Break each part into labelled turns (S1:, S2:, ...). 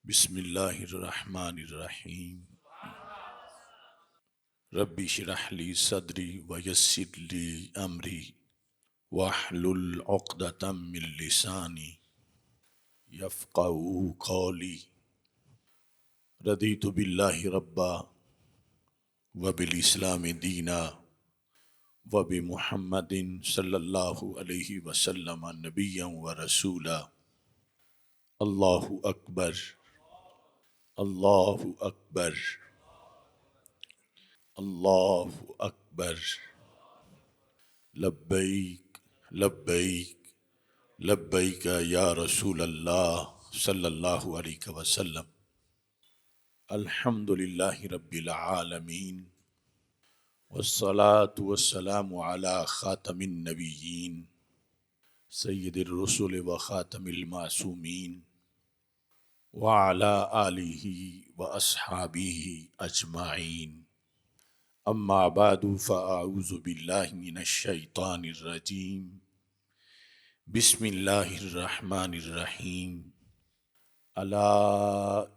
S1: بسم اللہ الرحمن الرحیم ربی اشرح لی صدری ویسر لی امری واحلل عقدۃ من لسانی یفقہوا قولی رضیت باللہ ربا وبالاسلام دینا وبمحمد صلی اللہ علیہ وسلم نبیا ورسولا اللہ اکبر اللہ اکبر اللہ اکبر لبیک لبیک لبیک یا رسول اللہ صلی اللہ علیہ وسلم الحمد للہ رب العالمین والصلاة والسلام علی خاتم النبیین سید الرسل وخاتم المعصومین وعلی آلہ واصحابہ اجمعین اما بعد فاعوذ باللہ من الشیطان الرجیم بسم اللہ الرحمن الرحیم الا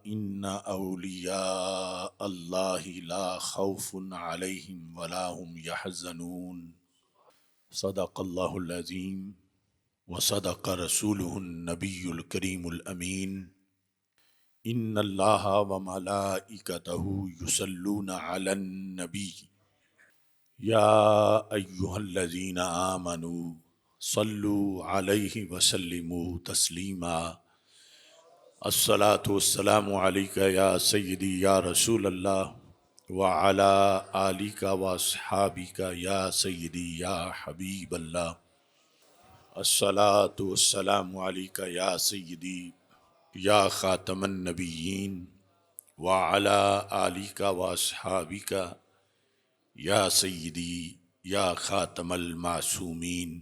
S1: ان اولیاء اللہ لا خوف علیہم ولا هم یحزنون صدق اللہ العظیم وصدق رسولہ النبی الکریم الامین ان اللہ وملائکتہ یصلون علی النبی یا ایہا الذین آمنوا صلوا علیہ وسلموا تسلیما الصلاة والسلام علیک یا سیدی یا رسول اللہ وعلی آلک واصحابک یا سیدی یا حبیب اللہ الصلاة والسلام علیک یا سیدی یا خاتم النبیین وعلی آلک واصحابک یا سیدی یا خاتم المعصومین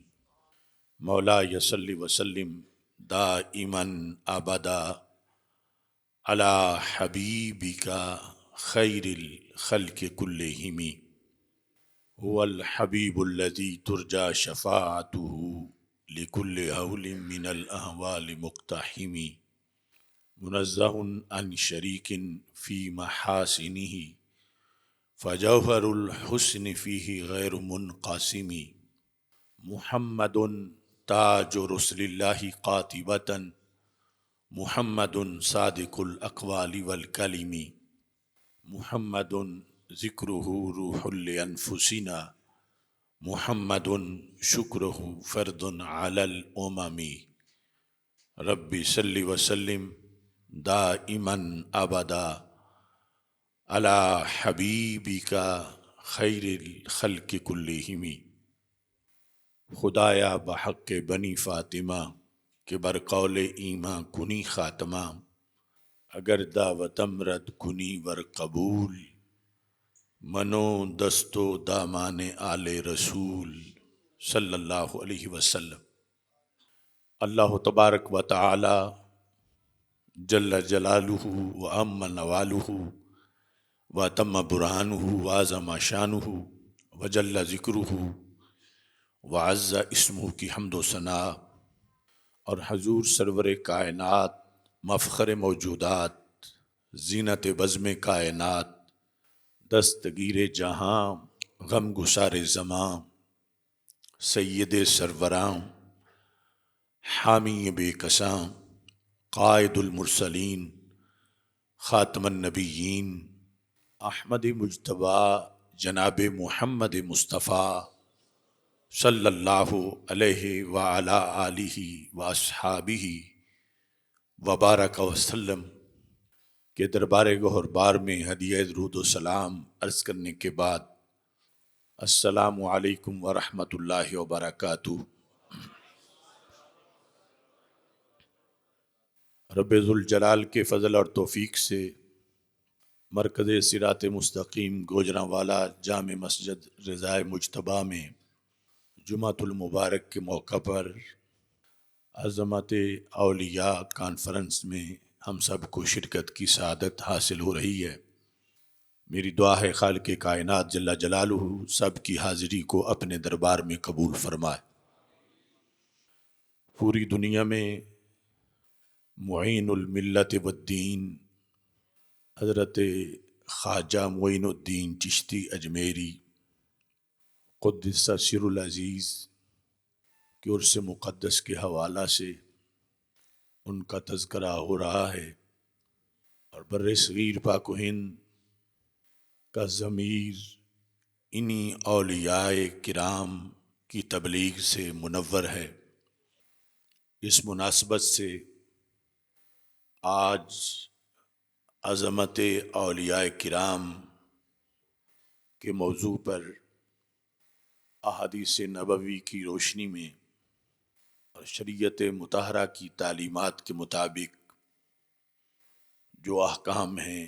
S1: مولا صلی وسلم دائما ابدا علی حبیبک خیر الخلق کلہم هو الحبیب الذی ترجى شفاعته لكل هول من الاهوال مقتحم منزہ عن شریک فی محاسنہ فجوہر الحسن فیہ غیر منقسم محمد تاج رسل اللہ قاطبۃ محمد صادق الاقوال والکلم محمد ذکرہ روح لانفسنا محمد شکرہ فرد علی الامم رب صلی وسلم دائما ابدا علی حبیبک خیر الخلق کلہم خدایا بحق بنی فاطمہ کہ برقول ایماں کنی خاتمہ اگر دعوتم رد کنی ور قبول منو دستو دامان آل رسول صلی اللہ علیہ وسلم اللہ تبارک و تعالی جل جلالہ و ام نوالہ و تم برہانہ و اعظم شانہ و جل ذکرہ و عز اسمہ کی حمد و ثناء اور حضور سرور کائنات مفخر موجودات زینت بزم کائنات دستگیر جہاں غم گسار زماں سید سروراں حامی بے کساں قائد المرسلین خاتم النبیین احمد مجتبی جناب محمد مصطفیٰ صلی اللہ علیہ وعلی آلہ واصحابہ وبارک وسلم کے دربار گہر بار میں ہدیہ درود و سلام عرض کرنے کے بعد السلام علیکم ورحمۃ اللہ وبرکاتہ۔ رب ذوالجلال کے فضل اور توفیق سے مرکز صراط مستقیم گوجرانوالا جامع مسجد رضائے مجتبیٰ میں جمعۃ المبارک کے موقع پر عظمت اولیاء کانفرنس میں ہم سب کو شرکت کی سعادت حاصل ہو رہی ہے۔ میری دعا ہے خالق کائنات جل جلالہ سب کی حاضری کو اپنے دربار میں قبول فرمائے۔ پوری دنیا میں معین الملت والدین حضرت خواجہ معین الدین چشتی اجمیری قدس سر العزیز کے عرس مقدس کے حوالہ سے ان کا تذکرہ ہو رہا ہے، اور بر صغیر پاک و ہند کا ضمیر انہی اولیاء کرام کی تبلیغ سے منور ہے۔ اس مناسبت سے آج عظمت اولیاء کرام کے موضوع پر احادیث نبوی کی روشنی میں اور شریعت مطہرہ کی تعلیمات کے مطابق جو احکام ہیں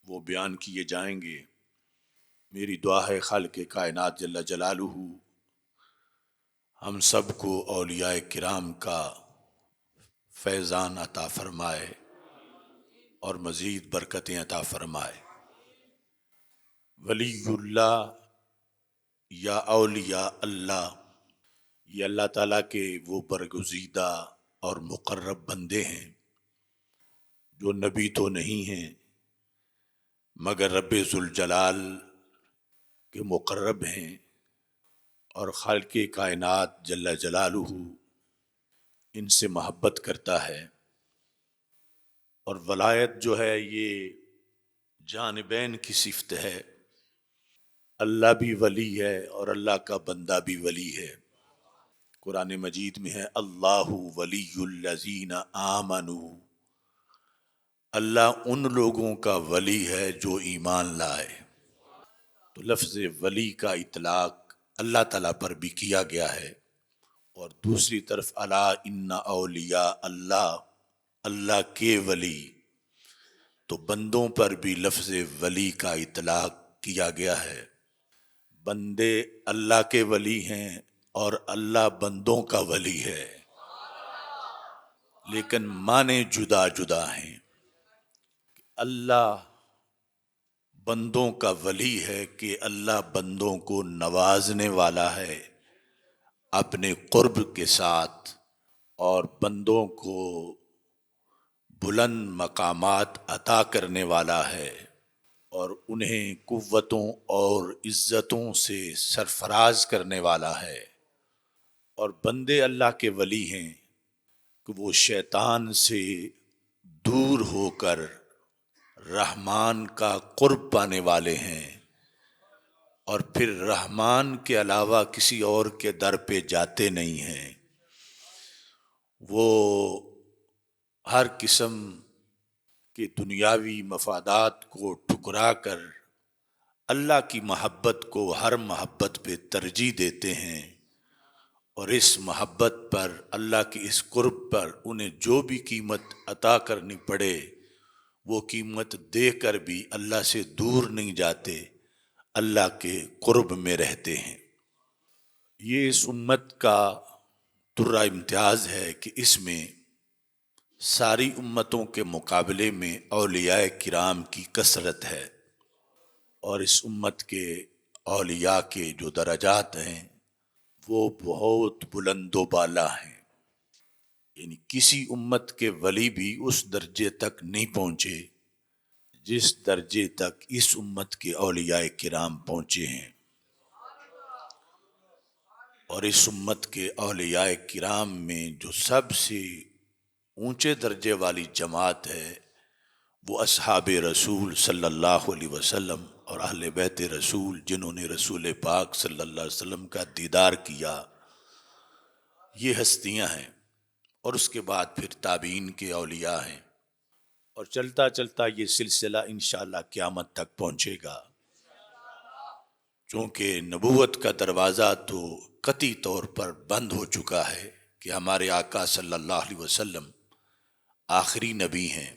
S1: وہ بیان کیے جائیں گے۔ میری دعا ہے خالق کائنات جل جلالہ ہم سب کو اولیاء کرام کا فیضان عطا فرمائے اور مزید برکتیں عطا فرمائے۔ ولی اللہ یا اولیاء اللہ، یہ اللہ تعالیٰ کے وہ برگزیدہ اور مقرب بندے ہیں جو نبی تو نہیں ہیں مگر رب ذوالجلال کے مقرب ہیں، اور خالق کائنات جل جلالہ ان سے محبت کرتا ہے۔ اور ولایت جو ہے یہ جانبین کی صفت ہے، اللہ بھی ولی ہے اور اللہ کا بندہ بھی ولی ہے۔ قرآن مجید میں ہے اللہ ولی الذین آمنوا، اللہ ان لوگوں کا ولی ہے جو ایمان لائے۔ تو لفظ ولی کا اطلاق اللہ تعالیٰ پر بھی کیا گیا ہے، اور دوسری طرف الا ان اولیاء اللہ، اللہ کے ولی، تو بندوں پر بھی لفظ ولی کا اطلاق کیا گیا ہے۔ بندے اللہ کے ولی ہیں اور اللہ بندوں کا ولی ہے، لیکن معنی جدا جدا ہیں۔ اللہ بندوں کا ولی ہے کہ اللہ بندوں کو نوازنے والا ہے اپنے قرب کے ساتھ، اور بندوں کو بلند مقامات عطا کرنے والا ہے، اور انہیں قوتوں اور عزتوں سے سرفراز کرنے والا ہے۔ اور بندے اللہ کے ولی ہیں کہ وہ شیطان سے دور ہو کر رحمان کا قرب پانے والے ہیں، اور پھر رحمان کے علاوہ کسی اور کے در پہ جاتے نہیں ہیں۔ وہ ہر قسم کے دنیاوی مفادات کو ٹھکرا کر اللہ کی محبت کو ہر محبت پہ ترجیح دیتے ہیں، اور اس محبت پر، اللہ کے اس قرب پر انہیں جو بھی قیمت عطا کرنی پڑے وہ قیمت دے کر بھی اللہ سے دور نہیں جاتے، اللہ کے قرب میں رہتے ہیں۔ یہ اس امت کا درہ امتیاز ہے کہ اس میں ساری امتوں کے مقابلے میں اولیاء کرام کی کثرت ہے، اور اس امت کے اولیاء کے جو درجات ہیں وہ بہت بلند و بالا ہیں۔ یعنی کسی امت کے ولی بھی اس درجے تک نہیں پہنچے جس درجے تک اس امت کے اولیاء کرام پہنچے ہیں۔ اور اس امت کے اولیاء کرام میں جو سب سے اونچے درجے والی جماعت ہے وہ اصحاب رسول صلی اللہ علیہ وسلم اور اہل بیت رسول، جنہوں نے رسول پاک صلی اللہ علیہ وسلم کا دیدار کیا، یہ ہستیاں ہیں۔ اور اس کے بعد پھر تابعین کے اولیاء ہیں، اور چلتا چلتا یہ سلسلہ انشاءاللہ قیامت تک پہنچے گا، چونکہ نبوت کا دروازہ تو قطعی طور پر بند ہو چکا ہے کہ ہمارے آقا صلی اللہ علیہ وسلم آخری نبی ہیں،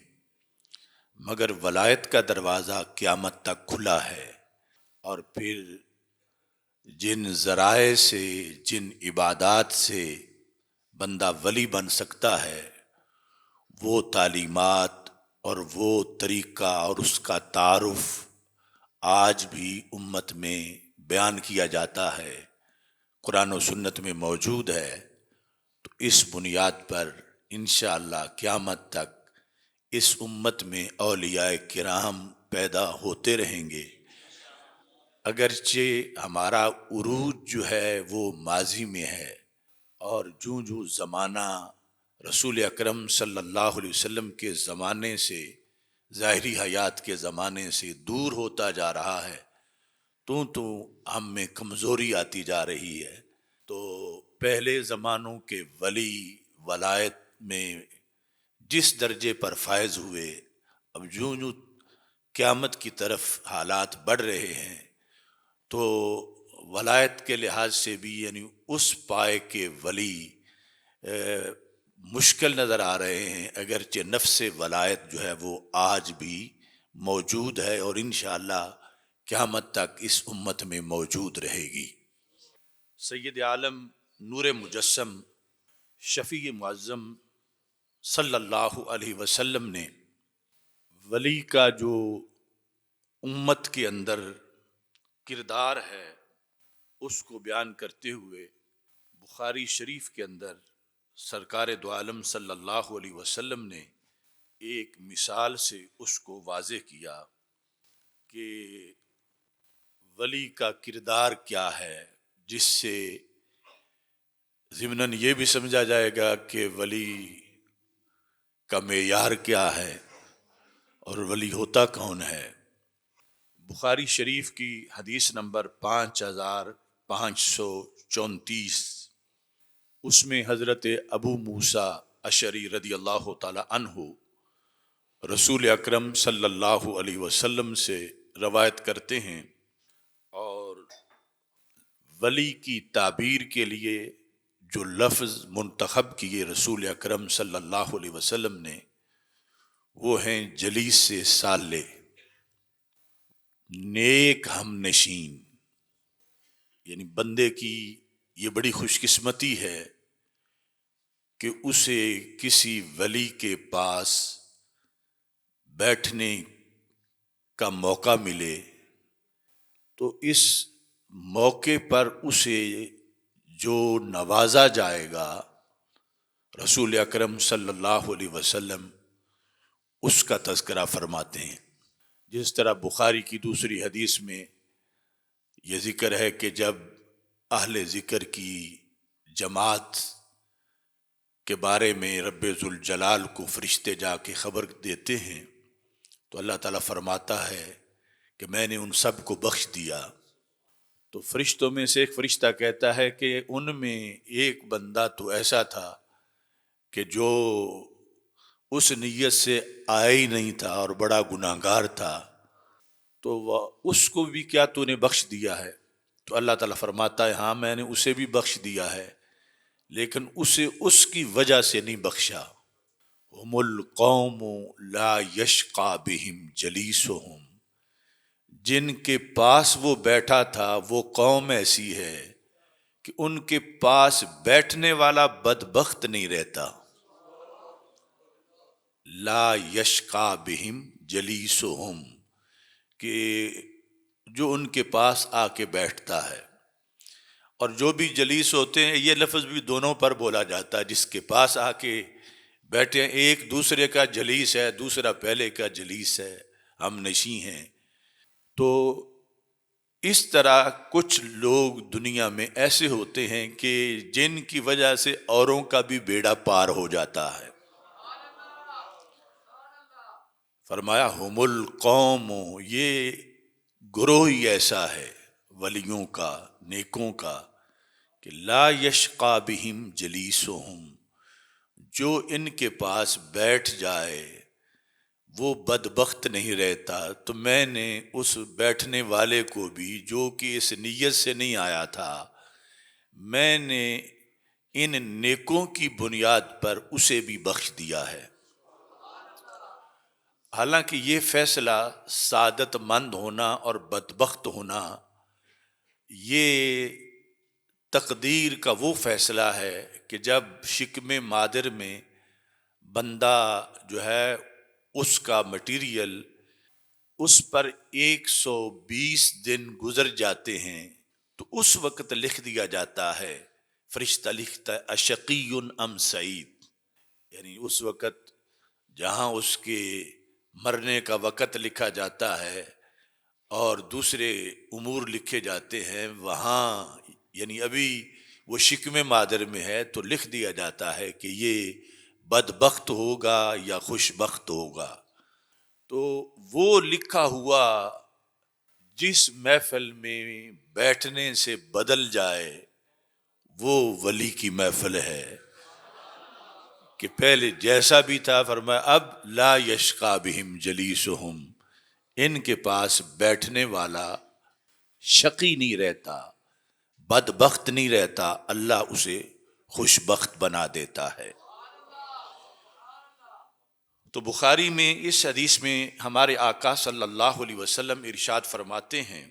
S1: مگر ولایت کا دروازہ قیامت تک کھلا ہے۔ اور پھر جن ذرائع سے، جن عبادات سے بندہ ولی بن سکتا ہے، وہ تعلیمات اور وہ طریقہ اور اس کا تعارف آج بھی امت میں بیان کیا جاتا ہے، قرآن و سنت میں موجود ہے۔ تو اس بنیاد پر انشاءاللہ قیامت تک اس امت میں اولیاء کرام پیدا ہوتے رہیں گے، اگرچہ ہمارا عروج جو ہے وہ ماضی میں ہے، اور جوں جوں زمانہ رسول اکرم صلی اللہ علیہ وسلم کے زمانے سے، ظاہری حیات کے زمانے سے دور ہوتا جا رہا ہے، تو ہم میں کمزوری آتی جا رہی ہے۔ تو پہلے زمانوں کے ولی ولایت میں جس درجے پر فائز ہوئے، اب جوں جوں قیامت کی طرف حالات بڑھ رہے ہیں تو ولایت کے لحاظ سے بھی یعنی اس پائے کے ولی مشکل نظر آ رہے ہیں، اگرچہ نفس ولایت جو ہے وہ آج بھی موجود ہے اور انشاءاللہ قیامت تک اس امت میں موجود رہے گی۔ سید عالم نور مجسم شفیع معظم صلی اللہ علیہ وسلم نے ولی کا جو امت کے اندر کردار ہے اس کو بیان کرتے ہوئے بخاری شریف کے اندر سرکار دو عالم صلی اللہ علیہ وسلم نے ایک مثال سے اس کو واضح کیا کہ ولی کا کردار کیا ہے، جس سے ضمناً یہ بھی سمجھا جائے گا کہ ولی کا معیار کیا ہے اور ولی ہوتا کون ہے۔ بخاری شریف کی حدیث نمبر 5534، اس میں حضرت ابو موسیٰ اشعری رضی اللہ تعالی عنہ رسول اکرم صلی اللہ علیہ وسلم سے روایت کرتے ہیں، اور ولی کی تعبیر کے لیے جو لفظ منتخب کیے رسول اکرم صلی اللہ علیہ وسلم نے وہ ہیں جلیس سے صالح، نیک ہم نشین۔ یعنی بندے کی یہ بڑی خوش قسمتی ہے کہ اسے کسی ولی کے پاس بیٹھنے کا موقع ملے، تو اس موقع پر اسے جو نوازا جائے گا رسول اکرم صلی اللہ علیہ وسلم اس کا تذکرہ فرماتے ہیں۔ جس طرح بخاری کی دوسری حدیث میں یہ ذکر ہے کہ جب اہل ذکر کی جماعت کے بارے میں رب ذوالجلال کو فرشتے جا کے خبر دیتے ہیں تو اللہ تعالیٰ فرماتا ہے کہ میں نے ان سب کو بخش دیا۔ تو فرشتوں میں سے ایک فرشتہ کہتا ہے کہ ان میں ایک بندہ تو ایسا تھا کہ جو اس نیت سے آیا ہی نہیں تھا اور بڑا گناہگار تھا، تو وہ اس کو بھی کیا تو نے بخش دیا ہے؟ تو اللہ تعالیٰ فرماتا ہے ہاں میں نے اسے بھی بخش دیا ہے، لیکن اسے اس کی وجہ سے نہیں بخشا۔ ہم القوم لا یشقی بہم جلیسہم، جن کے پاس وہ بیٹھا تھا وہ قوم ایسی ہے کہ ان کے پاس بیٹھنے والا بدبخت نہیں رہتا۔ لا یشقی بہم جلیسہم، کہ جو ان کے پاس آ کے بیٹھتا ہے۔ اور جو بھی جلیس ہوتے ہیں، یہ لفظ بھی دونوں پر بولا جاتا ہے، جس کے پاس آ کے بیٹھے ہیں، ایک دوسرے کا جلیس ہے، دوسرا پہلے کا جلیس ہے، ہم نشیں ہیں۔ تو اس طرح کچھ لوگ دنیا میں ایسے ہوتے ہیں کہ جن کی وجہ سے اوروں کا بھی بیڑا پار ہو جاتا ہے۔ فرمایا ہم القوم، یہ گروہ ہی ایسا ہے ولیوں کا، نیکوں کا، کہ لا یشقی بہم جلیسہم، جو ان کے پاس بیٹھ جائے وہ بدبخت نہیں رہتا۔ تو میں نے اس بیٹھنے والے کو بھی جو کہ اس نیت سے نہیں آیا تھا، میں نے ان نیکوں کی بنیاد پر اسے بھی بخش دیا ہے۔ حالانکہ یہ فیصلہ سعادت مند ہونا اور بدبخت ہونا یہ تقدیر کا وہ فیصلہ ہے کہ جب شکم مادر میں بندہ جو ہے اس کا مٹیریل اس پر 120 دن گزر جاتے ہیں تو اس وقت لکھ دیا جاتا ہے، فرشتہ لکھتا ہے اشقی ام سعید، یعنی اس وقت جہاں اس کے مرنے کا وقت لکھا جاتا ہے اور دوسرے امور لکھے جاتے ہیں، وہاں یعنی ابھی وہ شکم مادر میں ہے تو لکھ دیا جاتا ہے کہ یہ بدبخت ہوگا یا خوش بخت ہوگا. تو وہ لکھا ہوا جس محفل میں بیٹھنے سے بدل جائے وہ ولی کی محفل ہے کہ پہلے جیسا بھی تھا، فرمایا اب لا یشقا بہم جلیسہم، ان کے پاس بیٹھنے والا شقی نہیں رہتا، بدبخت نہیں رہتا، اللہ اسے خوش بخت بنا دیتا ہے. تو بخاری میں اس حدیث میں ہمارے آقا صلی اللہ علیہ وسلم ارشاد فرماتے ہیں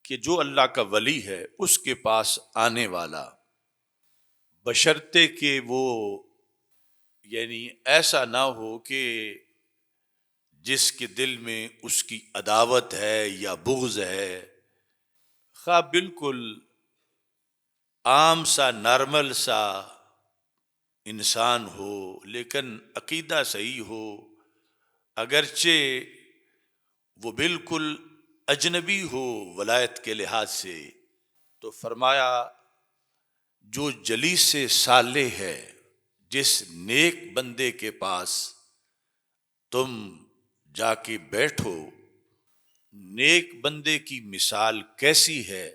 S1: کہ جو اللہ کا ولی ہے اس کے پاس آنے والا، بشرطے کہ وہ یعنی ایسا نہ ہو کہ جس کے دل میں اس کی عداوت ہے یا بغض ہے، خواہ بالکل عام سا نارمل سا انسان ہو لیکن عقیدہ صحیح ہو، اگرچہ وہ بالکل اجنبی ہو ولایت کے لحاظ سے، تو فرمایا جو جلیس سے صالح ہے، جس نیک بندے کے پاس تم جا کے بیٹھو، نیک بندے کی مثال کیسی ہے؟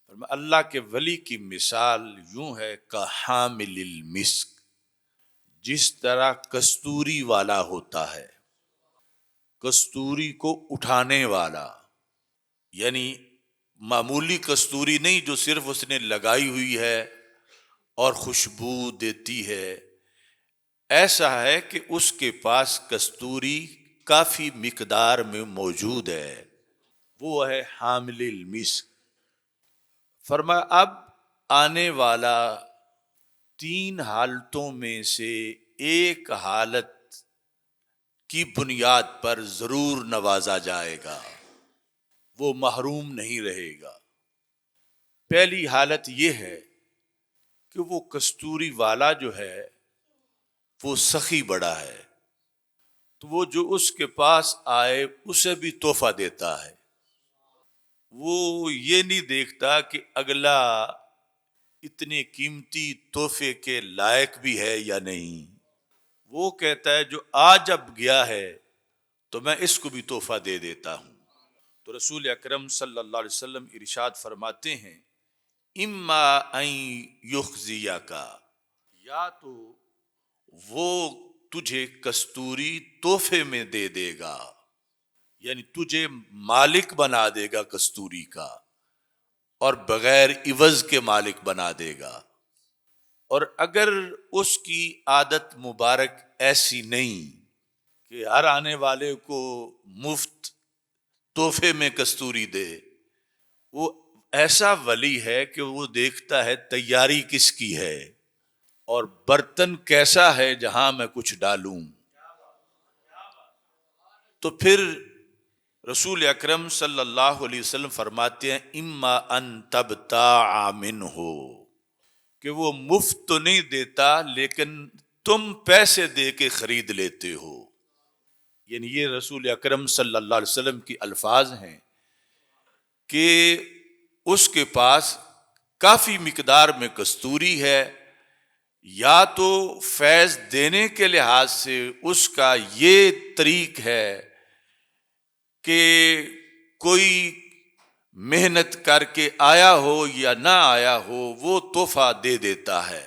S1: فرمایا اللہ کے ولی کی مثال یوں ہے کہ حامل المسک، جس طرح کستوری والا ہوتا ہے، کستوری کو اٹھانے والا، یعنی معمولی کستوری نہیں جو صرف اس نے لگائی ہوئی ہے اور خوشبو دیتی ہے، ایسا ہے کہ اس کے پاس کستوری کافی مقدار میں موجود ہے، وہ ہے حامل المسک. فرمایا اب آنے والا تین حالتوں میں سے ایک حالت کی بنیاد پر ضرور نوازا جائے گا، وہ محروم نہیں رہے گا. پہلی حالت یہ ہے کہ وہ کستوری والا جو ہے وہ سخی بڑا ہے، تو وہ جو اس کے پاس آئے اسے بھی تحفہ دیتا ہے. وہ یہ نہیں دیکھتا کہ اگلا اتنے قیمتی تحفے کے لائق بھی ہے یا نہیں، وہ کہتا ہے جو آج اب گیا ہے تو میں اس کو بھی تحفہ دے دیتا ہوں. تو رسول اکرم صلی اللہ علیہ وسلم ارشاد فرماتے ہیں اما ان یخزیک، یا تو وہ تجھے کستوری تحفے میں دے دے گا، یعنی تجھے مالک بنا دے گا کستوری کا، اور بغیر عوض کے مالک بنا دے گا. اور اگر اس کی عادت مبارک ایسی نہیں کہ ہر آنے والے کو مفت تحفے میں کستوری دے، وہ ایسا ولی ہے کہ وہ دیکھتا ہے تیاری کس کی ہے اور برتن کیسا ہے جہاں میں کچھ ڈالوں. تو پھر رسول اکرم صلی اللہ علیہ وسلم فرماتے ہیں اما ان تبتاع منہ، کہ وہ مفت تو نہیں دیتا لیکن تم پیسے دے کے خرید لیتے ہو. یعنی یہ رسول اکرم صلی اللہ علیہ وسلم کی الفاظ ہیں کہ اس کے پاس کافی مقدار میں کستوری ہے، یا تو فیض دینے کے لحاظ سے اس کا یہ طریق ہے کہ کوئی محنت کر کے آیا ہو یا نہ آیا ہو وہ تحفہ دے دیتا ہے،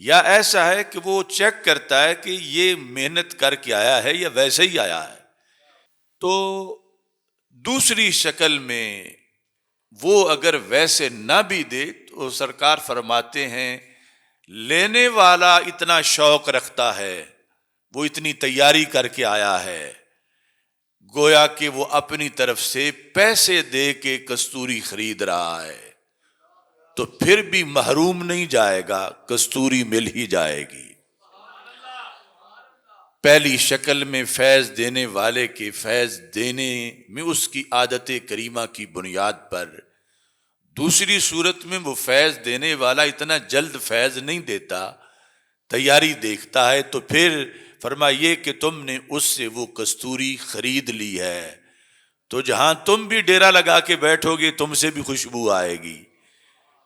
S1: یا ایسا ہے کہ وہ چیک کرتا ہے کہ یہ محنت کر کے آیا ہے یا ویسے ہی آیا ہے. تو دوسری شکل میں وہ اگر ویسے نہ بھی دے تو سرکار فرماتے ہیں لینے والا اتنا شوق رکھتا ہے، وہ اتنی تیاری کر کے آیا ہے، گویا کہ وہ اپنی طرف سے پیسے دے کے کستوری خرید رہا ہے، تو پھر بھی محروم نہیں جائے گا، کستوری مل ہی جائے گی. پہلی شکل میں فیض دینے والے کے فیض دینے میں اس کی عادت کریمہ کی بنیاد پر، دوسری صورت میں وہ فیض دینے والا اتنا جلد فیض نہیں دیتا، تیاری دیکھتا ہے تو پھر فرمائیے کہ تم نے اس سے وہ کستوری خرید لی ہے تو جہاں تم بھی ڈیرا لگا کے بیٹھو گے تم سے بھی خوشبو آئے گی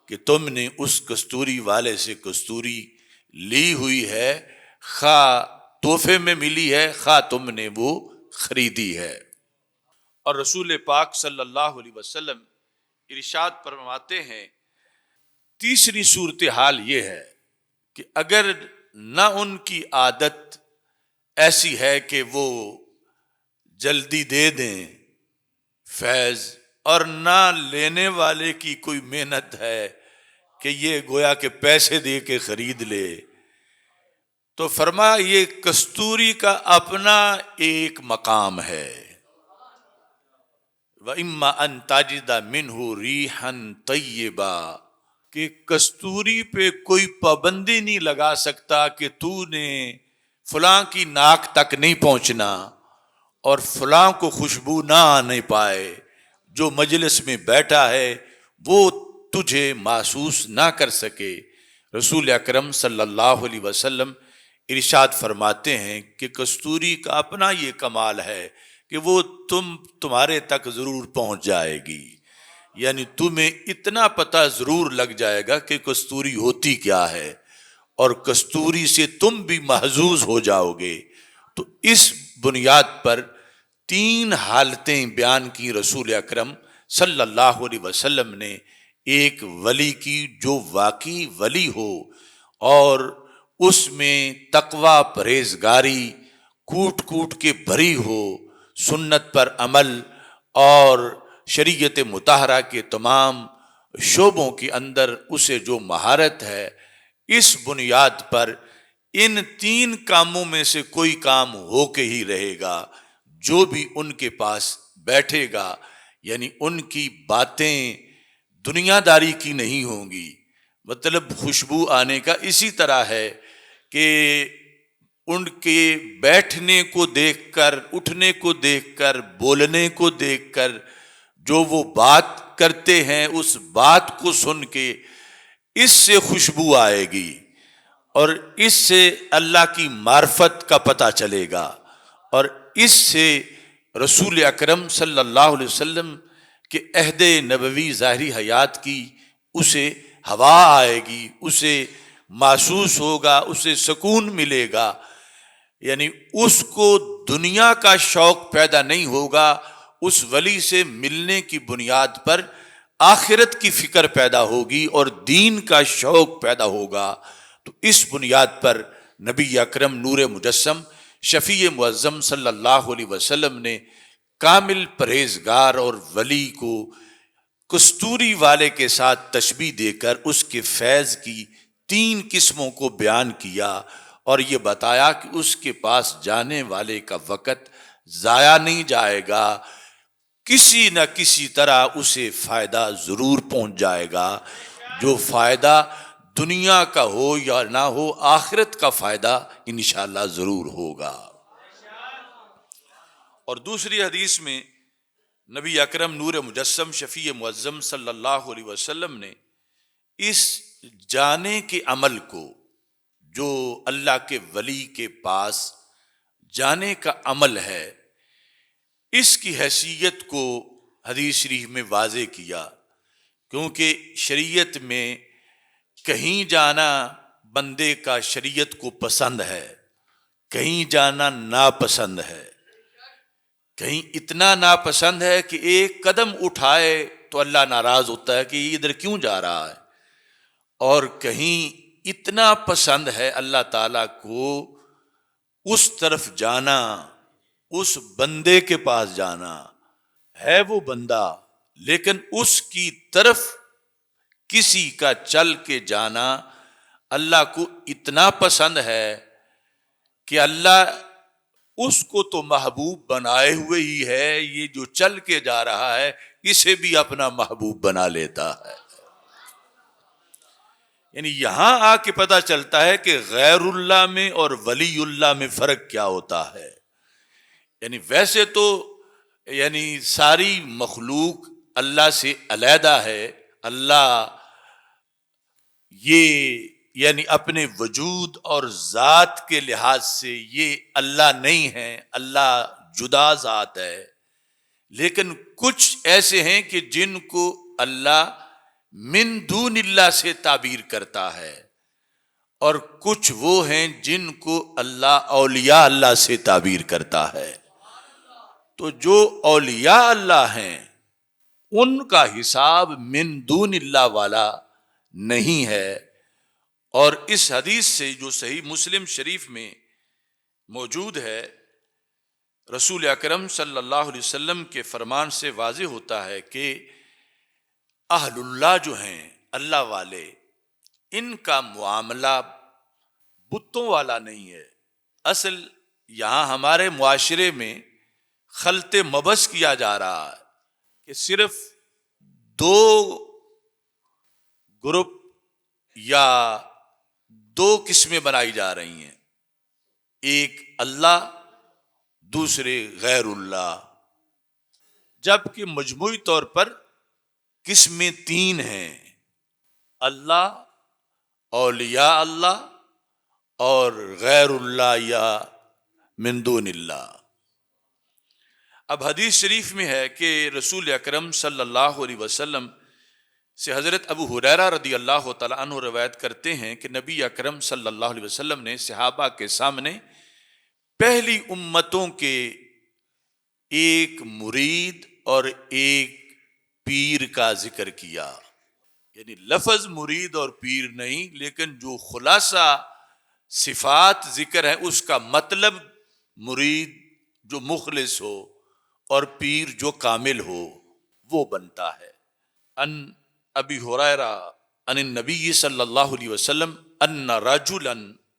S1: کہ تم نے اس کستوری والے سے کستوری لی ہوئی ہے، خواہ تحفے میں ملی ہے خواہ تم نے وہ خریدی ہے۔ اور رسول پاک صلی اللہ علیہ وسلم ارشاد فرماتے ہیں تیسری صورتحال یہ ہے کہ اگر نہ ان کی عادت ایسی ہے کہ وہ جلدی دے دیں فیض، اور نہ لینے والے کی کوئی محنت ہے کہ یہ گویا کہ پیسے دے کے خرید لے، تو فرمایا یہ کستوری کا اپنا ایک مقام ہے۔ وَإِمَّا أَن تَجِدَ مِنْهُ رِيحًا طَيِّبًا، کہ کستوری پہ کوئی پابندی نہیں لگا سکتا کہ تو نے فلاں کی ناک تک نہیں پہنچنا اور فلاں کو خوشبو نہ آنے پائے، جو مجلس میں بیٹھا ہے وہ تجھے محسوس نہ کر سکے۔ رسول اکرم صلی اللہ علیہ وسلم ارشاد فرماتے ہیں کہ کستوری کا اپنا یہ کمال ہے کہ وہ تمہارے تک ضرور پہنچ جائے گی، یعنی تمہیں اتنا پتہ ضرور لگ جائے گا کہ کستوری ہوتی کیا ہے، اور کستوری سے تم بھی محظوظ ہو جاؤ گے۔ تو اس بنیاد پر 3 حالتیں بیان کی رسول اکرم صلی اللہ علیہ وسلم نے ایک ولی کی جو واقعی ولی ہو اور اس میں تقوی پرہیزگاری کوٹ کوٹ کے بھری ہو، سنت پر عمل اور شریعت مطہرہ کے تمام شعبوں کے اندر اسے جو مہارت ہے، اس بنیاد پر ان 3 کاموں میں سے کوئی کام ہو کے ہی رہے گا۔ جو بھی ان کے پاس بیٹھے گا یعنی ان کی باتیں دنیا داری کی نہیں ہوں گی، مطلب خوشبو آنے کا اسی طرح ہے کہ ان کے بیٹھنے کو دیکھ کر، اٹھنے کو دیکھ کر، بولنے کو دیکھ کر جو وہ بات کرتے ہیں اس بات کو سن کے اس سے خوشبو آئے گی اور اس سے اللہ کی معرفت کا پتہ چلے گا، اور اس سے رسول اکرم صلی اللہ علیہ وسلم کے عہد نبوی ظاہری حیات کی اسے ہوا آئے گی، اسے محسوس ہوگا، اسے سکون ملے گا، یعنی اس کو دنیا کا شوق پیدا نہیں ہوگا، اس ولی سے ملنے کی بنیاد پر آخرت کی فکر پیدا ہوگی اور دین کا شوق پیدا ہوگا۔ تو اس بنیاد پر نبی اکرم نور مجسم شفیع معظم صلی اللہ علیہ وسلم نے کامل پرہیزگار اور ولی کو کستوری والے کے ساتھ تشبیہ دے کر اس کے فیض کی 3 قسموں کو بیان کیا اور یہ بتایا کہ اس کے پاس جانے والے کا وقت ضائع نہیں جائے گا، کسی نہ کسی طرح اسے فائدہ ضرور پہنچ جائے گا، جو فائدہ دنیا کا ہو یا نہ ہو آخرت کا فائدہ انشاءاللہ ضرور ہوگا۔ اور دوسری حدیث میں نبی اکرم نور مجسم شفیع معظم صلی اللہ علیہ وسلم نے اس جانے کے عمل کو، جو اللہ کے ولی کے پاس جانے کا عمل ہے، اس کی حیثیت کو حدیث شریف میں واضح کیا، کیونکہ شریعت میں کہیں جانا بندے کا شریعت کو پسند ہے، کہیں جانا ناپسند ہے، کہیں اتنا ناپسند ہے کہ ایک قدم اٹھائے تو اللہ ناراض ہوتا ہے کہ یہ ادھر کیوں جا رہا ہے، اور کہیں اتنا پسند ہے اللہ تعالیٰ کو اس طرف جانا، اس بندے کے پاس جانا، ہے وہ بندہ لیکن اس کی طرف کسی کا چل کے جانا اللہ کو اتنا پسند ہے کہ اللہ اس کو تو محبوب بنائے ہوئے ہی ہے، یہ جو چل کے جا رہا ہے اسے بھی اپنا محبوب بنا لیتا ہے۔ یعنی یہاں آ کے پتہ چلتا ہے کہ غیر اللہ میں اور ولی اللہ میں فرق کیا ہوتا ہے۔ یعنی ویسے تو یعنی ساری مخلوق اللہ سے علیحدہ ہے، اللہ یہ یعنی اپنے وجود اور ذات کے لحاظ سے یہ اللہ نہیں ہے، اللہ جدا ذات ہے، لیکن کچھ ایسے ہیں کہ جن کو اللہ من دون اللہ سے تعبیر کرتا ہے، اور کچھ وہ ہیں جن کو اللہ اولیاء اللہ سے تعبیر کرتا ہے۔ تو جو اولیاء اللہ ہیں ان کا حساب من دون اللہ والا نہیں ہے۔ اور اس حدیث سے جو صحیح مسلم شریف میں موجود ہے، رسول اکرم صلی اللہ علیہ وسلم کے فرمان سے واضح ہوتا ہے کہ اہل اللہ جو ہیں، اللہ والے، ان کا معاملہ بتوں والا نہیں ہے۔ اصل یہاں ہمارے معاشرے میں خلط مبس کیا جا رہا ہے کہ صرف دو گروپ یا دو قسمیں بنائی جا رہی ہیں، ایک اللہ، دوسرے غیر اللہ، جبکہ مجموعی طور پر قسمیں تین ہیں: اللہ، اولیاء اللہ اور غیر اللہ یا من دون اللہ۔ اب حدیث شریف میں ہے کہ رسول اکرم صلی اللہ علیہ وسلم سے حضرت ابو ہریرہ رضی اللہ تعالیٰ عنہ روایت کرتے ہیں کہ نبی اکرم صلی اللہ علیہ وسلم نے صحابہ کے سامنے پہلی امتوں کے ایک مرید اور ایک پیر کا ذکر کیا، یعنی لفظ مرید اور پیر نہیں، لیکن جو خلاصہ صفات ذکر ہے اس کا مطلب مرید جو مخلص ہو اور پیر جو کامل ہو وہ بنتا ہے۔ ان ابی ہریرہ ان النبی صلی اللہ علیہ وسلم ان رجلا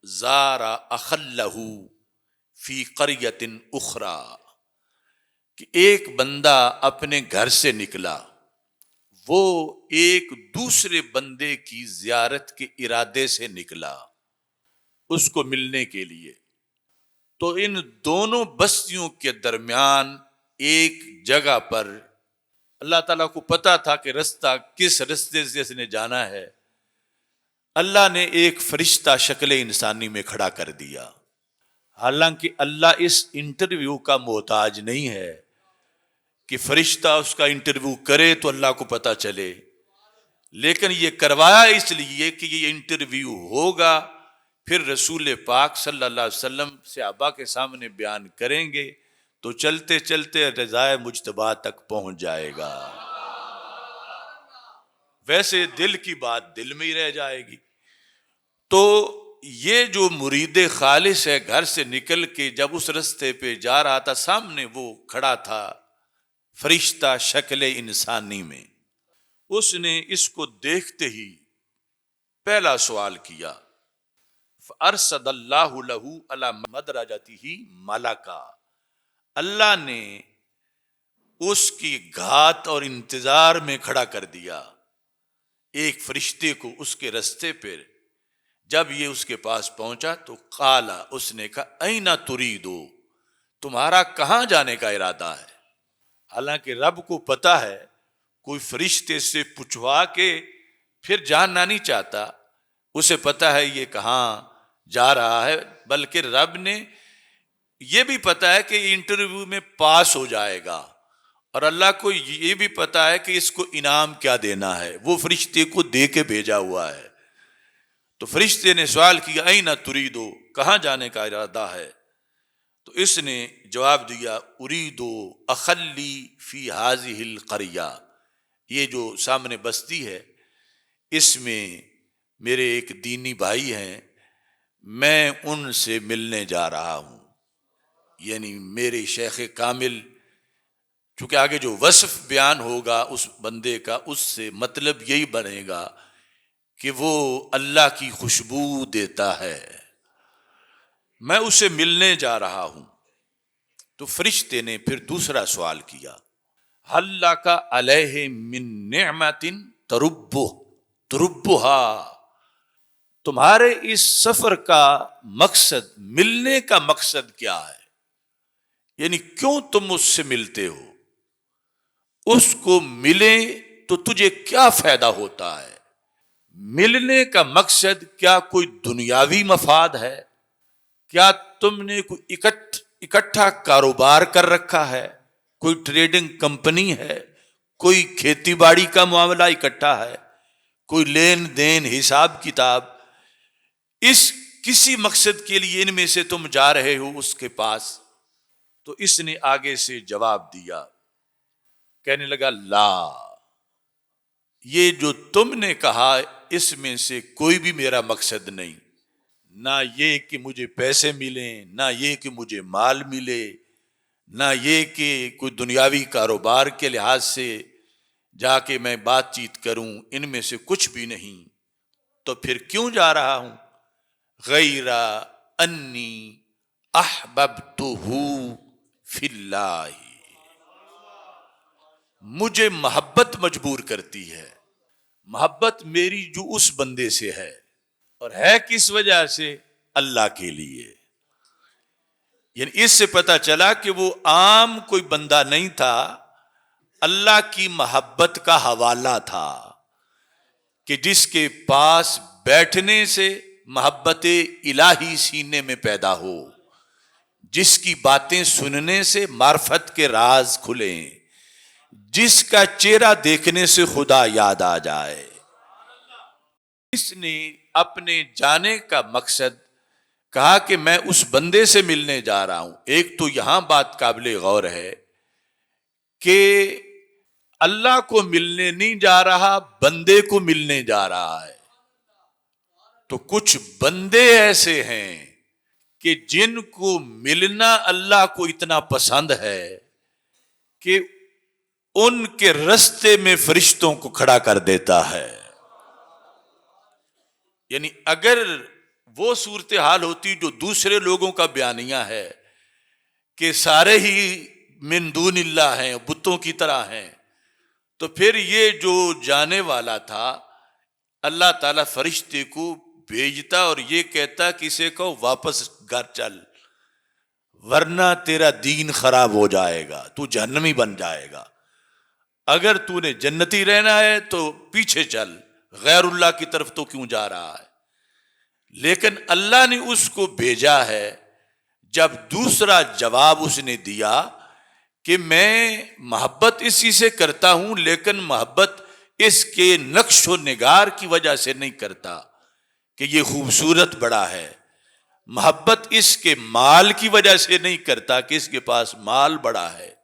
S1: زار اخلہ فی قریۃ اخری، کہ ایک بندہ اپنے گھر سے نکلا، وہ ایک دوسرے بندے کی زیارت کے ارادے سے نکلا اس کو ملنے کے لیے۔ تو ان دونوں بستیوں کے درمیان ایک جگہ پر اللہ تعالیٰ کو پتا تھا کہ رستہ کس رستے سے اس نے جانا ہے، اللہ نے ایک فرشتہ شکل انسانی میں کھڑا کر دیا۔ حالانکہ اللہ اس انٹرویو کا محتاج نہیں ہے کہ فرشتہ اس کا انٹرویو کرے تو اللہ کو پتا چلے، لیکن یہ کروایا اس لیے کہ یہ انٹرویو ہوگا، پھر رسول پاک صلی اللہ علیہ وسلم صحابہ کے سامنے بیان کریں گے تو چلتے چلتے رضائے مجتبیٰ تک پہنچ جائے گا، ویسے دل کی بات دل میں ہی رہ جائے گی۔ تو یہ جو مرید خالص ہے گھر سے نکل کے جب اس رستے پہ جا رہا تھا، سامنے وہ کھڑا تھا فرشتہ شکل انسانی میں، اس نے اس کو دیکھتے ہی پہلا سوال کیا، فَأَرْسَدَ اللَّهُ لَهُ عَلَى مَدْرَجَتِهِ مَلَكًا، اللہ نے اس کی گھات اور انتظار میں کھڑا کر دیا ایک فرشتے کو اس کے رستے پر۔ جب یہ اس کے پاس پہنچا تو قالا، اس نے کہا اَيْنَ تُرِيدُ، تمہارا کہاں جانے کا ارادہ ہے؟ حالانکہ رب کو پتا ہے کوئی فرشتے سے پوچھوا کے پھر جاننا نہیں چاہتا، اسے پتا ہے یہ کہاں جا رہا ہے، بلکہ رب نے یہ بھی پتا ہے کہ انٹرویو میں پاس ہو جائے گا، اور اللہ کو یہ بھی پتا ہے کہ اس کو انعام کیا دینا ہے، وہ فرشتے کو دے کے بھیجا ہوا ہے۔ تو فرشتے نے سوال کیا اَيْنَ تُرِيدُ، کہاں جانے کا ارادہ ہے؟ تو اس نے جواب دیا اُرِيدُ أَخَلِّي فِي هَذِهِ الْقَرْيَةِ، یہ جو سامنے بستی ہے اس میں میرے ایک دینی بھائی ہیں، میں ان سے ملنے جا رہا ہوں، یعنی میرے شیخ کامل، چونکہ آگے جو وصف بیان ہوگا اس بندے کا، اس سے مطلب یہی بنے گا کہ وہ اللہ کی خوشبو دیتا ہے، میں اسے ملنے جا رہا ہوں۔ تو فرشتے نے پھر دوسرا سوال کیا هَلْ لَكَ عَلَيْهِ مِن نِعْمَةٍ تَرُبُّهَا، تمہارے اس سفر کا مقصد، ملنے کا مقصد کیا ہے؟ یعنی کیوں تم اس سے ملتے ہو؟ اس کو ملے تو تجھے کیا فائدہ ہوتا ہے؟ ملنے کا مقصد کیا کوئی دنیاوی مفاد ہے؟ کیا تم نے کوئی اکٹھا کاروبار کر رکھا ہے؟ کوئی ٹریڈنگ کمپنی ہے؟ کوئی کھیتی باڑی کا معاملہ اکٹھا ہے؟ کوئی لین دین حساب کتاب؟ اس کسی مقصد کے لیے ان میں سے تم جا رہے ہو اس کے پاس؟ تو اس نے آگے سے جواب دیا، کہنے لگا لا، یہ جو تم نے کہا اس میں سے کوئی بھی میرا مقصد نہیں، نہ یہ کہ مجھے پیسے ملیں، نہ یہ کہ مجھے مال ملے، نہ یہ کہ کوئی دنیاوی کاروبار کے لحاظ سے جا کے میں بات چیت کروں، ان میں سے کچھ بھی نہیں۔ تو پھر کیوں جا رہا ہوں؟ غیر انی احببتہ فی اللہ، مجھے محبت مجبور کرتی ہے، محبت میری جو اس بندے سے ہے، اور ہے کس وجہ سے؟ اللہ کے لیے۔ یعنی اس سے پتہ چلا کہ وہ عام کوئی بندہ نہیں تھا، اللہ کی محبت کا حوالہ تھا، کہ جس کے پاس بیٹھنے سے محبت الہی سینے میں پیدا ہو، جس کی باتیں سننے سے معرفت کے راز کھلیں، جس کا چہرہ دیکھنے سے خدا یاد آ جائے۔ اس نے اپنے جانے کا مقصد کہا کہ میں اس بندے سے ملنے جا رہا ہوں۔ ایک تو یہاں بات قابل غور ہے کہ اللہ کو ملنے نہیں جا رہا، بندے کو ملنے جا رہا ہے۔ تو کچھ بندے ایسے ہیں کہ جن کو ملنا اللہ کو اتنا پسند ہے کہ ان کے رستے میں فرشتوں کو کھڑا کر دیتا ہے۔ یعنی اگر وہ صورتحال ہوتی جو دوسرے لوگوں کا بیانیہ ہے کہ سارے ہی من دون اللہ ہیں، بتوں کی طرح ہیں، تو پھر یہ جو جانے والا تھا اللہ تعالیٰ فرشتے کو بھیجتا اور یہ کہتا کہ اسے کہو واپس گھر چل، ورنہ تیرا دین خراب ہو جائے گا، تو جہنمی بن جائے گا۔ اگر تو نے جنتی رہنا ہے تو پیچھے چل، غیر اللہ کی طرف تو کیوں جا رہا ہے؟ لیکن اللہ نے اس کو بھیجا ہے۔ جب دوسرا جواب اس نے دیا کہ میں محبت اسی سے کرتا ہوں، لیکن محبت اس کے نقش و نگار کی وجہ سے نہیں کرتا کہ یہ خوبصورت بڑا ہے، محبت اس کے مال کی وجہ سے نہیں کرتا کہ اس کے پاس مال بڑا ہے،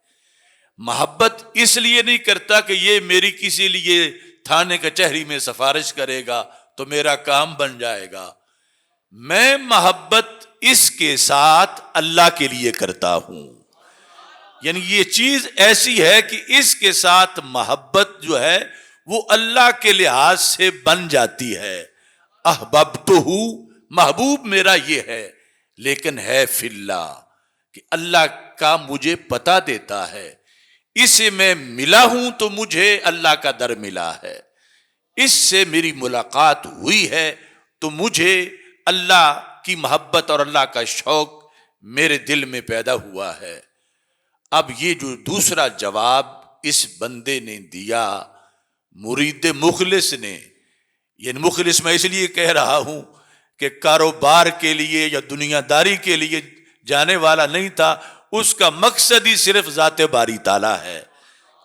S1: محبت اس لیے نہیں کرتا کہ یہ میری کسی لیے تھانے کچہری میں سفارش کرے گا تو میرا کام بن جائے گا، میں محبت اس کے ساتھ اللہ کے لیے کرتا ہوں۔ یعنی یہ چیز ایسی ہے کہ اس کے ساتھ محبت جو ہے وہ اللہ کے لحاظ سے بن جاتی ہے۔ احببتہ، محبوب میرا یہ ہے، لیکن ہے فی اللہ، کہ اللہ کا مجھے پتہ دیتا ہے، اسے میں ملا ہوں تو مجھے اللہ کا در ملا ہے، اس سے میری ملاقات ہوئی ہے تو مجھے اللہ کی محبت اور اللہ کا شوق میرے دل میں پیدا ہوا ہے۔ اب یہ جو دوسرا جواب اس بندے نے دیا، مرید مخلص نے، یعنی مخلص میں اس لیے کہہ رہا ہوں کہ کاروبار کے لیے یا دنیا داری کے لیے جانے والا نہیں تھا، اس کا مقصد ہی صرف ذات باری تعالیٰ ہے،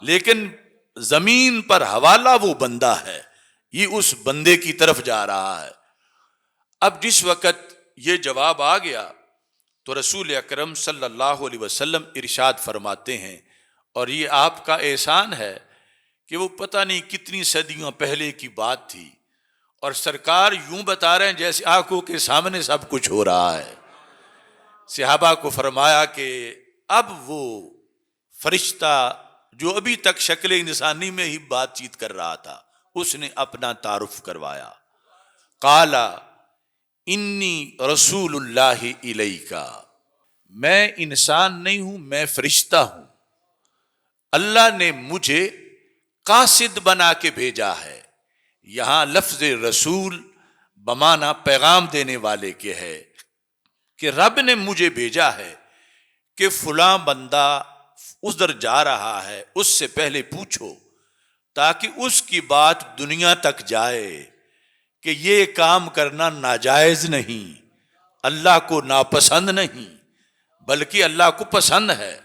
S1: لیکن زمین پر حوالہ وہ بندہ ہے، یہ اس بندے کی طرف جا رہا ہے۔ اب جس وقت یہ جواب آ گیا تو رسول اکرم صلی اللہ علیہ وسلم ارشاد فرماتے ہیں، اور یہ آپ کا احسان ہے کہ وہ پتہ نہیں کتنی صدیوں پہلے کی بات تھی، اور سرکار یوں بتا رہے ہیں جیسے آنکھوں کے سامنے سب کچھ ہو رہا ہے۔ صحابہ کو فرمایا کہ اب وہ فرشتہ جو ابھی تک شکل انسانی میں ہی بات چیت کر رہا تھا، اس نے اپنا تعارف کروایا۔ قال انی رسول اللہ الیکا، میں انسان نہیں ہوں، میں فرشتہ ہوں، اللہ نے مجھے قاصد بنا کے بھیجا ہے۔ یہاں لفظ رسول بمعنی پیغام دینے والے کے ہے، کہ رب نے مجھے بھیجا ہے کہ فلاں بندہ ادھر جا رہا ہے، اس سے پہلے پوچھو تاکہ اس کی بات دنیا تک جائے، کہ یہ کام کرنا ناجائز نہیں، اللہ کو ناپسند نہیں، بلکہ اللہ کو پسند ہے۔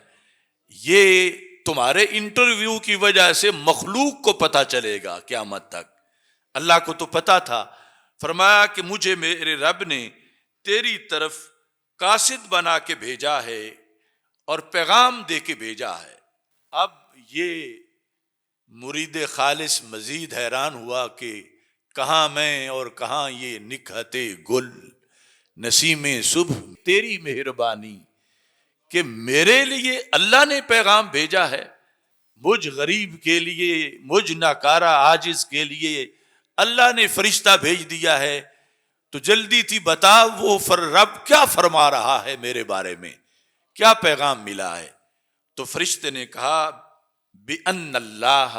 S1: یہ تمہارے انٹرویو کی وجہ سے مخلوق کو پتہ چلے گا قیامت تک، اللہ کو تو پتہ تھا۔ فرمایا کہ مجھے میرے رب نے تیری طرف قاصد بنا کے بھیجا ہے اور پیغام دے کے بھیجا ہے۔ اب یہ مرید خالص مزید حیران ہوا کہ کہاں میں اور کہاں یہ نکہت گل، نسیم صبح تیری مہربانی، کہ میرے لیے اللہ نے پیغام بھیجا ہے، مجھ غریب کے لیے، مجھ ناکارہ عاجز کے لیے اللہ نے فرشتہ بھیج دیا ہے۔ تو جلدی تھی بتا وہ رب کیا فرما رہا ہے میرے بارے میں، کیا پیغام ملا ہے؟ تو فرشتے نے کہا بِأَنَّ اللَّهَ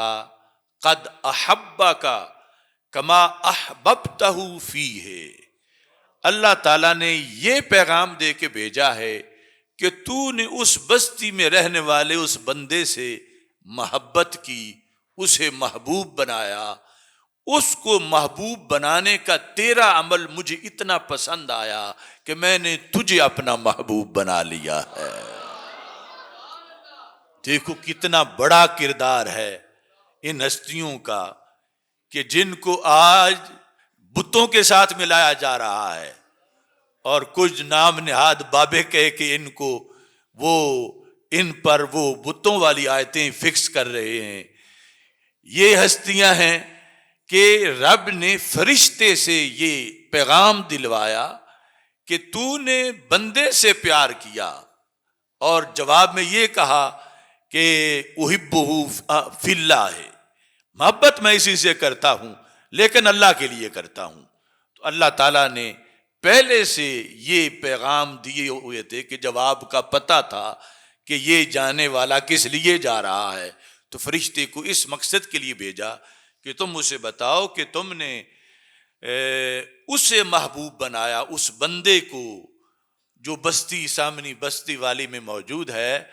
S1: قَدْ أَحَبَّكَ كَمَا أَحْبَبْتَهُ فِيهِ، اللہ تعالیٰ نے یہ پیغام دے کے بھیجا ہے کہ تو نے اس بستی میں رہنے والے اس بندے سے محبت کی، اسے محبوب بنایا۔ اس کو محبوب بنانے کا تیرا عمل مجھے اتنا پسند آیا کہ میں نے تجھے اپنا محبوب بنا لیا ہے۔ دیکھو کتنا بڑا کردار ہے ان ہستیوں کا کہ جن کو آج بتوں کے ساتھ ملایا جا رہا ہے، اور کچھ نام نہاد بابے کہے کہ ان کو ان پر وہ بتوں والی آیتیں فکس کر رہے ہیں۔ یہ ہستیاں ہیں کہ رب نے فرشتے سے یہ پیغام دلوایا کہ تو نے بندے سے پیار کیا، اور جواب میں یہ کہا کہ احبہ فی اللہ ہے، محبت میں اسی سے کرتا ہوں لیکن اللہ کے لیے کرتا ہوں۔ تو اللہ تعالیٰ نے پہلے سے یہ پیغام دیے ہوئے تھے کہ جواب کا پتہ تھا کہ یہ جانے والا کس لیے جا رہا ہے، تو فرشتے کو اس مقصد کے لیے بھیجا کہ تم اسے بتاؤ کہ تم نے اسے محبوب بنایا، اس بندے کو جو بستی سامنی بستی والی میں موجود ہے۔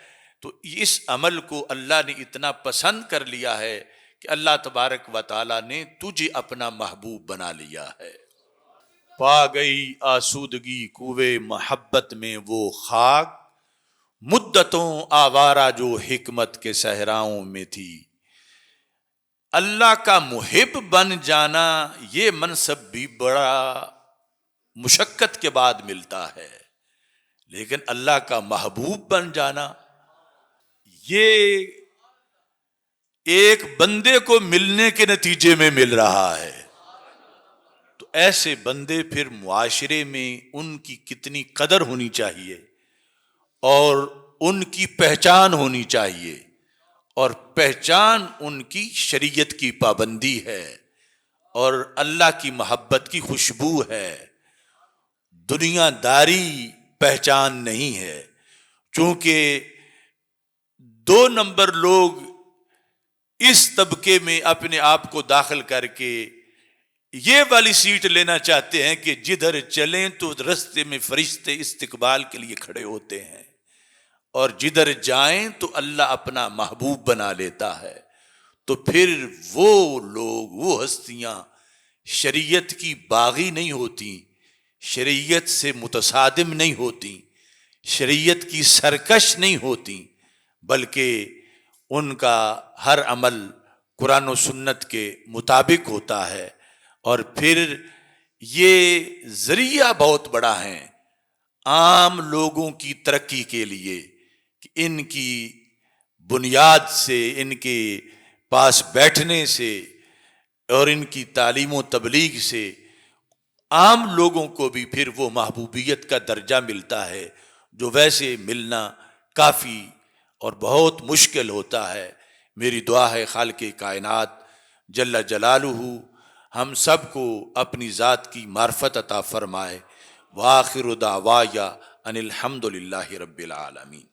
S1: تو اس عمل کو اللہ نے اتنا پسند کر لیا ہے کہ اللہ تبارک و تعالیٰ نے تجھے اپنا محبوب بنا لیا ہے۔ پا گئی آسودگی کوے محبت میں وہ خاک، مدتوں آوارہ جو حکمت کے صحراؤں میں تھی۔ اللہ کا محب بن جانا یہ منصب بھی بڑا مشقت کے بعد ملتا ہے، لیکن اللہ کا محبوب بن جانا یہ ایک بندے کو ملنے کے نتیجے میں مل رہا ہے۔ تو ایسے بندے پھر معاشرے میں ان کی کتنی قدر ہونی چاہیے اور ان کی پہچان ہونی چاہیے، اور پہچان ان کی شریعت کی پابندی ہے اور اللہ کی محبت کی خوشبو ہے، دنیا داری پہچان نہیں ہے۔ چونکہ 2 نمبر لوگ اس طبقے میں اپنے آپ کو داخل کر کے یہ والی سیٹ لینا چاہتے ہیں کہ جدھر چلیں تو رستے میں فرشتے استقبال کے لیے کھڑے ہوتے ہیں، اور جدھر جائیں تو اللہ اپنا محبوب بنا لیتا ہے۔ تو پھر وہ لوگ، وہ ہستیاں شریعت کی باغی نہیں ہوتی، شریعت سے متصادم نہیں ہوتی، شریعت کی سرکش نہیں ہوتی، بلکہ ان کا ہر عمل قرآن و سنت کے مطابق ہوتا ہے۔ اور پھر یہ ذریعہ بہت بڑا ہے عام لوگوں کی ترقی کے لیے کہ ان کی بنیاد سے، ان کے پاس بیٹھنے سے اور ان کی تعلیم و تبلیغ سے عام لوگوں کو بھی پھر وہ محبوبیت کا درجہ ملتا ہے جو ویسے ملنا کافی اور بہت مشکل ہوتا ہے۔ میری دعا ہے خالق کائنات جل جلالہ ہم سب کو اپنی ذات کی معرفت عطا فرمائے۔ وآخر دعوایا ان الحمد للہ رب العالمین۔